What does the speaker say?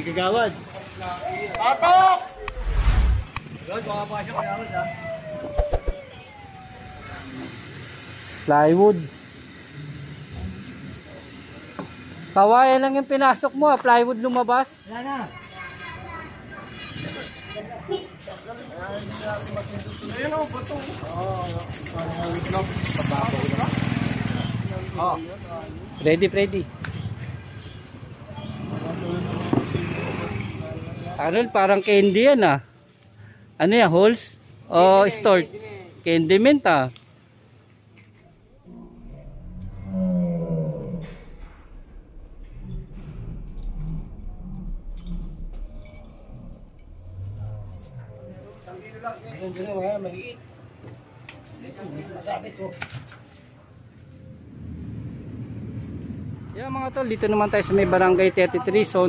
ni Kagawad. Patok! Kagawad, baka pa siya Kagawad ha. Plywood. Kawayan lang yung pinasok mo, plywood lumabas. Wala na. Ayun o, bato. Ready. Arnold, parang candy yan ah. Ano yan, holes? O stored? Candy mint ah. Yan mga tol, dito naman tayo sa may barangay 33 zone